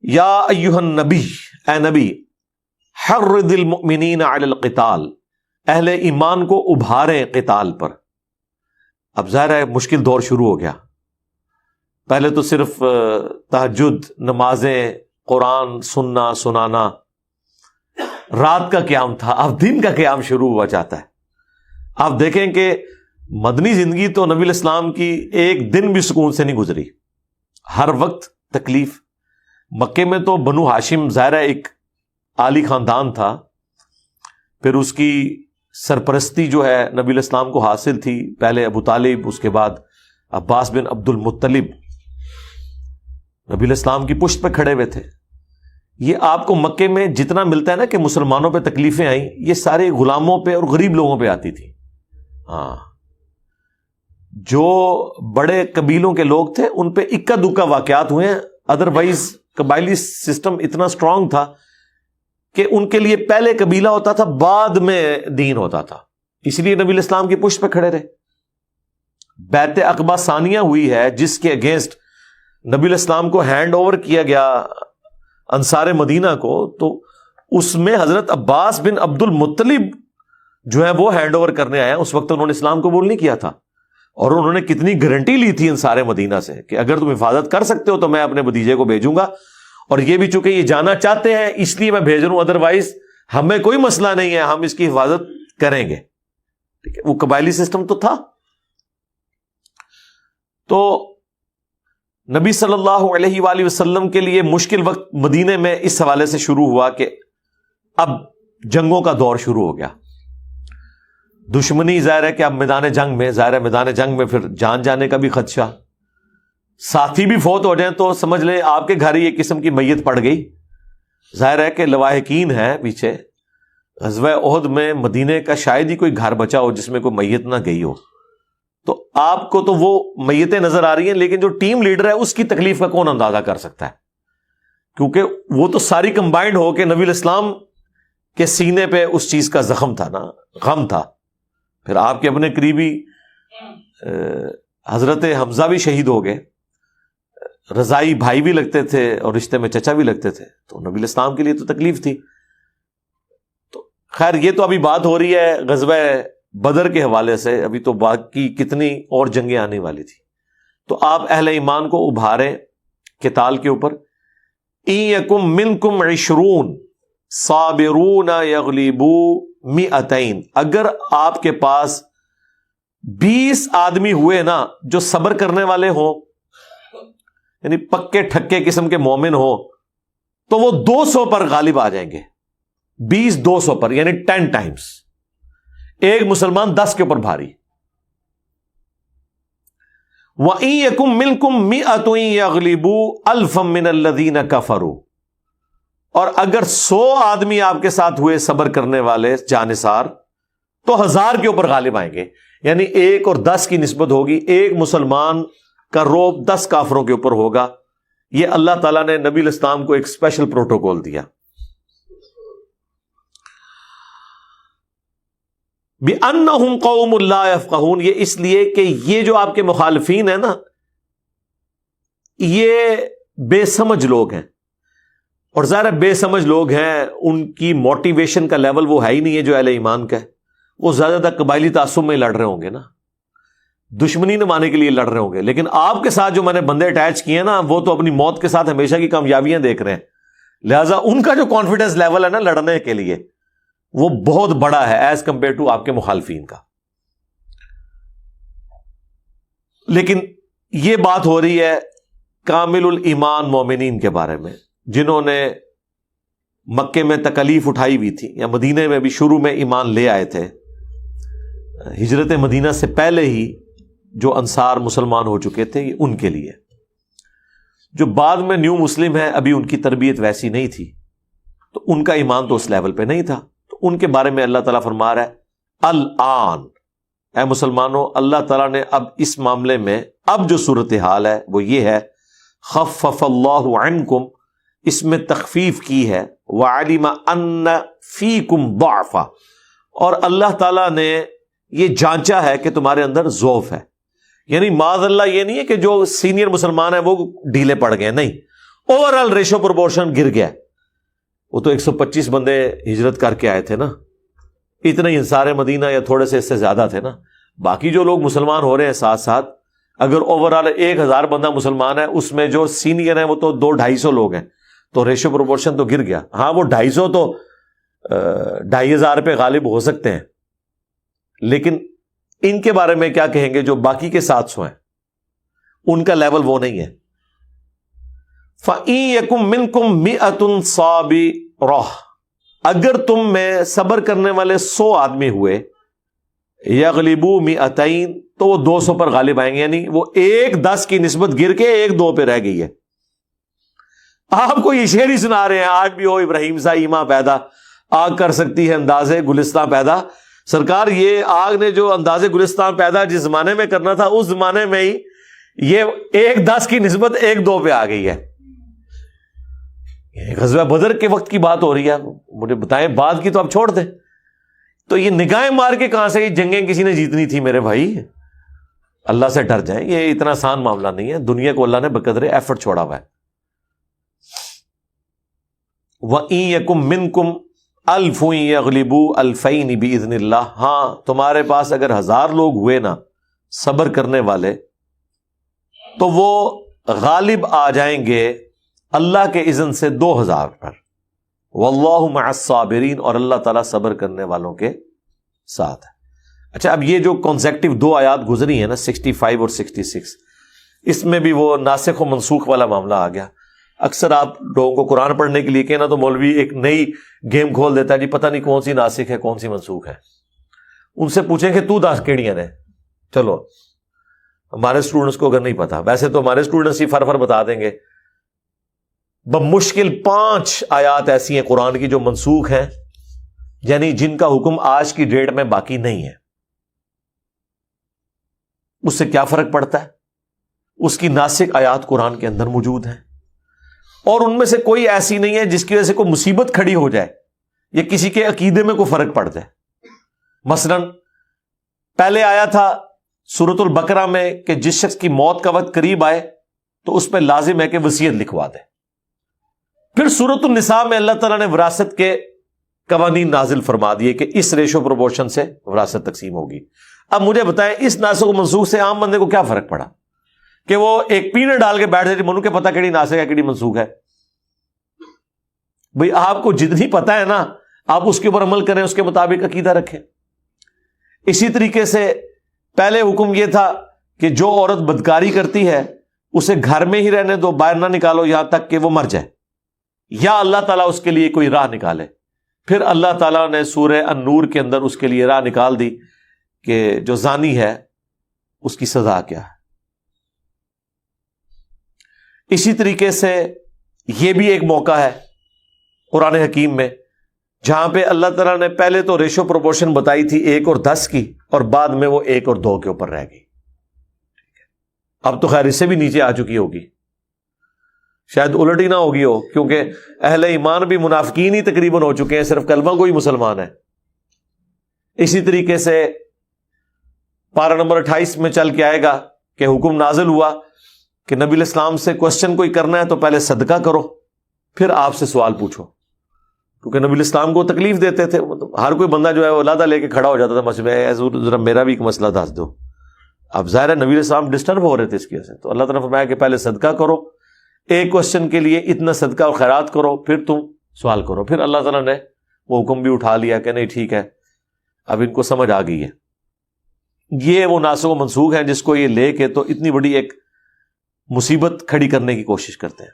یا ایھا النبی، اے نبی، حرض المؤمنین علی القتال، اہل ایمان کو ابھاریں قتال پر۔ اب ظاہر ہے مشکل دور شروع ہو گیا، پہلے تو صرف تہجد، نمازیں، قرآن سننا سنانا، رات کا قیام تھا، اب دن کا قیام شروع ہوا جاتا ہے۔ آپ دیکھیں کہ مدنی زندگی تو نبی الاسلام کی ایک دن بھی سکون سے نہیں گزری، ہر وقت تکلیف۔ مکے میں تو بنو ہاشم ظاہر ایک عالی خاندان تھا، پھر اس کی سرپرستی جو ہے نبی الاسلام کو حاصل تھی، پہلے ابو طالب، اس کے بعد عباس بن عبد المطلب نبی الاسلام کی پشت پہ کھڑے ہوئے تھے۔ یہ آپ کو مکے میں جتنا ملتا ہے نا کہ مسلمانوں پہ تکلیفیں آئیں، یہ سارے غلاموں پہ اور غریب لوگوں پہ آتی تھی۔ ہاں، جو بڑے قبیلوں کے لوگ تھے ان پہ اکا دکا واقعات ہوئے ہیں، ادروائز قبائلی سسٹم اتنا سٹرونگ تھا کہ ان کے لیے پہلے قبیلہ ہوتا تھا، بعد میں دین ہوتا تھا، اس لیے نبی الاسلام کی پشت پہ کھڑے رہے۔ بیعت عقبہ ثانیہ ہوئی ہے جس کے اگینسٹ نبی الاسلام کو ہینڈ اوور کیا گیا انصار مدینہ کو، تو اس میں حضرت عباس بن عبد المطلب جو ہے وہ ہینڈ اوور کرنے آیا۔ اس وقت انہوں نے اسلام قبول نہیں کیا تھا، اور انہوں نے کتنی گارنٹی لی تھی انصار مدینہ سے کہ اگر تم حفاظت کر سکتے ہو تو میں اپنے بھتیجے کو بھیجوں گا، اور یہ بھی چونکہ یہ جانا چاہتے ہیں اس لیے میں بھیج رہا ہوں، ادروائز ہمیں کوئی مسئلہ نہیں ہے، ہم اس کی حفاظت کریں گے۔ ٹھیک ہے، وہ قبائلی سسٹم تو تھا۔ تو نبی صلی اللہ علیہ وآلہ وسلم کے لیے مشکل وقت مدینے میں اس حوالے سے شروع ہوا کہ اب جنگوں کا دور شروع ہو گیا، دشمنی ظاہر ہے کہ اب میدان جنگ میں، ظاہر ہے میدان جنگ میں پھر جان جانے کا بھی خدشہ، ساتھی بھی فوت ہو جائیں تو سمجھ لیں آپ کے گھر ہی ایک قسم کی میت پڑ گئی۔ ظاہر ہے کہ لواحقین ہے پیچھے، غزوہ احد میں مدینے کا شاید ہی کوئی گھر بچا ہو جس میں کوئی میت نہ گئی ہو، تو آپ کو تو وہ میتیں نظر آ رہی ہیں، لیکن جو ٹیم لیڈر ہے اس کی تکلیف کا کون اندازہ کر سکتا ہے، کیونکہ وہ تو ساری کمبائنڈ ہو کے نبی الاسلام کے سینے پہ اس چیز کا زخم تھا نا، غم تھا۔ پھر آپ کے اپنے قریبی حضرت حمزہ بھی شہید ہو گئے، رضائی بھائی بھی لگتے تھے اور رشتے میں چچا بھی لگتے تھے، تو نبی الاسلام کے لیے تو تکلیف تھی۔ تو خیر یہ تو ابھی بات ہو رہی ہے غزوہ بدر کے حوالے سے، ابھی تو باقی کتنی اور جنگیں آنے والی تھی۔ تو آپ اہل ایمان کو ابھاریں قتال کے اوپر۔ ان یکم منکم 20 صابرون یغلبوا 200، اگر آپ کے پاس 20 آدمی ہوئے نا جو صبر کرنے والے ہوں، یعنی پکے ٹھکے قسم کے مومن ہو، تو وہ 200 پر غالب آ جائیں گے۔ 20 200 پر، یعنی 10 ٹائمز، ایک مسلمان 10 کے اوپر بھاری۔ وَإِن يَكُن مِّنكُم 100 يَغْلِبُوا أَلْفًا مِّنَ الَّذِينَ كَفَرُوا، اور اگر 100 آدمی آپ کے ساتھ ہوئے صبر کرنے والے جانثار، تو 1000 کے اوپر غالب آئیں گے، یعنی 1 اور 10 کی نسبت ہوگی، ایک مسلمان کا روب 10 کافروں کے اوپر ہوگا۔ یہ اللہ تعالیٰ نے نبی الاسلام کو ایک اسپیشل پروٹوکول دیا۔ بِأَنَّهُمْ قَوْمٌ لَا يَفْقَهُونَ، یہ اس لیے کہ یہ جو آپ کے مخالفین ہیں نا، یہ بے سمجھ لوگ ہیں، اور ظاہر بے سمجھ لوگ ہیں، ان کی موٹیویشن کا لیول وہ ہے ہی نہیں ہے جو اہل ایمان کا ہے۔ وہ زیادہ تر قبائلی تعصب میں لڑ رہے ہوں گے نا، دشمنی نمانے کے لیے لڑ رہے ہوں گے، لیکن آپ کے ساتھ جو میں نے بندے اٹیچ کیے نا، وہ تو اپنی موت کے ساتھ ہمیشہ کی کامیابیاں دیکھ رہے ہیں، لہٰذا ان کا جو کانفیڈنس لیول ہے نا لڑنے کے لیے، وہ بہت بڑا ہے ایز کمپیئر ٹو آپ کے مخالفین کا۔ لیکن یہ بات ہو رہی ہے کامل الایمان مومنین کے بارے میں، جنہوں نے مکے میں تکلیف اٹھائی ہوئی تھی، یا مدینے میں بھی شروع میں ایمان لے آئے تھے، ہجرت مدینہ سے پہلے ہی جو انصار مسلمان ہو چکے تھے، یہ ان کے لیے۔ جو بعد میں نیو مسلم ہے، ابھی ان کی تربیت ویسی نہیں تھی، تو ان کا ایمان تو اس لیول پہ نہیں تھا، تو ان کے بارے میں اللہ تعالیٰ فرما رہا ہے الآن، اے مسلمانوں، اللہ تعالیٰ نے اب اس معاملے میں اب جو صورتحال ہے وہ یہ ہے، خفف اللہ عنکم، اس میں تخفیف کی ہے، وعلم ان فیکم ضعفا، اور اللہ تعالیٰ نے یہ جانچا ہے کہ تمہارے اندر ضعف ہے، یعنی معاذ اللہ یہ نہیں ہے کہ جو سینئر مسلمان ہیں وہ ڈھیلے پڑ گئے، نہیں، اوور آل ریشو پروپورشن گر گیا. وہ تو 125 بندے ہجرت کر کے آئے تھے نا, اتنے ہی انصار مدینہ یا تھوڑے سے اس سے زیادہ تھے نا. باقی جو لوگ مسلمان ہو رہے ہیں ساتھ ساتھ, اگر اوور آل 1000 بندہ مسلمان ہے, اس میں جو سینئر ہیں وہ تو 200-250 لوگ ہیں, تو ریشو پروپورشن تو گر گیا. ہاں وہ 250 تو 2500 پہ غالب ہو سکتے ہیں, لیکن ان کے بارے میں کیا کہیں گے جو باقی کے 700 ہیں, ان کا لیول وہ نہیں ہے. فَإِن يَكُن مِّنكُم مِّئَةٌ صَابِرَةٌ, اگر تم میں صبر کرنے والے 100 آدمی ہوئے, یغلبوا مئتین, تو وہ 200 پر غالب آئیں گے. یعنی وہ 1-10 کی نسبت گر کے 1-2 پہ رہ گئی ہے. آپ کو یہ شعر ہی سنا رہے ہیں, آگ بھی ہو ابراہیم سا ایماں پیدا, آگ کر سکتی ہے انداز گلستان پیدا. سرکار یہ آگ نے جو انداز گلستان پیدا جس زمانے میں کرنا تھا, اس زمانے میں ہی یہ 1-10 کی نسبت 1-2 پہ آ گئی ہے. غزوہ بدر کے وقت کی بات ہو رہی ہے, مجھے بتائیں بعد کی تو آپ چھوڑ دیں. تو یہ نگاہیں مار کے کہاں سے یہ جنگیں کسی نے جیتنی تھی میرے بھائی؟ اللہ سے ڈر جائیں, یہ اتنا آسان معاملہ نہیں ہے. دنیا کو اللہ نے بقدر ایفرٹ چھوڑا ہوا ہے. وَإِن يَكُن مِّنكُمْ أَلْفٌ يَغْلِبُوا أَلْفَيْنِ بِإِذْنِ اللَّهِ, ہاں تمہارے پاس اگر 1000 لوگ ہوئے نا صبر کرنے والے, تو وہ غالب آ جائیں گے اللہ کے اذن سے 2000 پر. واللہ مع الصابرین, اور اللہ تعالیٰ صبر کرنے والوں کے ساتھ ہے. اچھا, اب یہ جو کنسیکٹیو 2 آیات گزری ہیں نا 65 اور 66, اس میں بھی وہ ناسخ و منسوخ والا معاملہ آ گیا. اکثر آپ لوگوں کو قرآن پڑھنے کے لیے کہنا تو مولوی ایک نئی گیم کھول دیتا ہے, جی پتہ نہیں کون سی ناسخ ہے کون سی منسوخ ہے. ان سے پوچھیں کہ تو دس کیڑیاں نے, چلو ہمارے اسٹوڈنٹس کو اگر نہیں پتا, ویسے تو ہمارے اسٹوڈنٹس ہی فر بتا دیں گے. بمشکل 5 آیات ایسی ہیں قرآن کی جو منسوخ ہیں, یعنی جن کا حکم آج کی ڈیٹ میں باقی نہیں ہے. اس سے کیا فرق پڑتا ہے؟ اس کی ناسخ آیات قرآن کے اندر موجود ہیں, اور ان میں سے کوئی ایسی نہیں ہے جس کی وجہ سے کوئی مصیبت کھڑی ہو جائے یا کسی کے عقیدے میں کوئی فرق پڑ جائے. مثلا پہلے آیا تھا سورۃ البقرہ میں کہ جس شخص کی موت کا وقت قریب آئے تو اس پہ لازم ہے کہ وصیت لکھوا دے. پھر سورۃ النساء میں اللہ تعالیٰ نے وراثت کے قوانین نازل فرما دیے کہ اس ریشو پروپورشن سے وراثت تقسیم ہوگی. اب مجھے بتائیں اس ناسخ و منسوخ سے عام بندے کو کیا فرق پڑا کہ وہ ایک پیڑ ڈال کے بیٹھ جائے, منو کے پتہ کیڑی ناسخ ہے کیڑی منسوخ ہے. بھئی آپ کو جتنی پتہ ہے نا آپ اس کے اوپر عمل کریں, اس کے مطابق عقیدہ رکھیں. اسی طریقے سے پہلے حکم یہ تھا کہ جو عورت بدکاری کرتی ہے اسے گھر میں ہی رہنے دو, باہر نہ نکالو یہاں تک کہ وہ مر جائے, یا اللہ تعالیٰ اس کے لیے کوئی راہ نکالے. پھر اللہ تعالیٰ نے سورہ النور کے اندر اس کے لیے راہ نکال دی کہ جو زانی ہے اس کی سزا کیا ہے. اسی طریقے سے یہ بھی ایک موقع ہے قرآن حکیم میں جہاں پہ اللہ تعالیٰ نے پہلے تو ریشو پروپورشن بتائی تھی 1 اور 10 کی, اور بعد میں وہ 1 اور 2 کے اوپر رہ گئی. اب تو خیر اس سے بھی نیچے آ چکی ہوگی, شاید الٹ ہی نہ ہوگی ہو, کیونکہ اہل ایمان بھی منافقین ہی تقریباً ہو چکے ہیں, صرف کلمہ کوئی مسلمان ہے. اسی طریقے سے پارہ نمبر 28 میں چل کے آئے گا کہ حکم نازل ہوا کہ نبی علیہ السلام سے کوشچن کوئی کرنا ہے تو پہلے صدقہ کرو پھر آپ سے سوال پوچھو, کیونکہ نبی علیہ السلام کو تکلیف دیتے تھے. ہر کوئی بندہ جو ہے وہ لادہ لے کے کھڑا ہو جاتا تھا مسجد میں, حضور ذرا میرا بھی ایک مسئلہ دس دو. اب ظاہر ہے نبی علیہ السلام ڈسٹرب ہو رہے تھے اس کی وجہ سے, تو اللہ تعالیٰ نے فرمایا کہ پہلے صدقہ کرو, ایک کوشچن کے لیے اتنا صدقہ اور خیرات کرو, پھر تم سوال کرو. پھر اللہ تعالیٰ نے وہ حکم بھی اٹھا لیا کہ نہیں ٹھیک ہے اب ان کو سمجھ آ گئی ہے. یہ وہ ناسخ و منسوخ ہیں جس کو یہ لے کے تو اتنی بڑی ایک مصیبت کھڑی کرنے کی کوشش کرتے ہیں.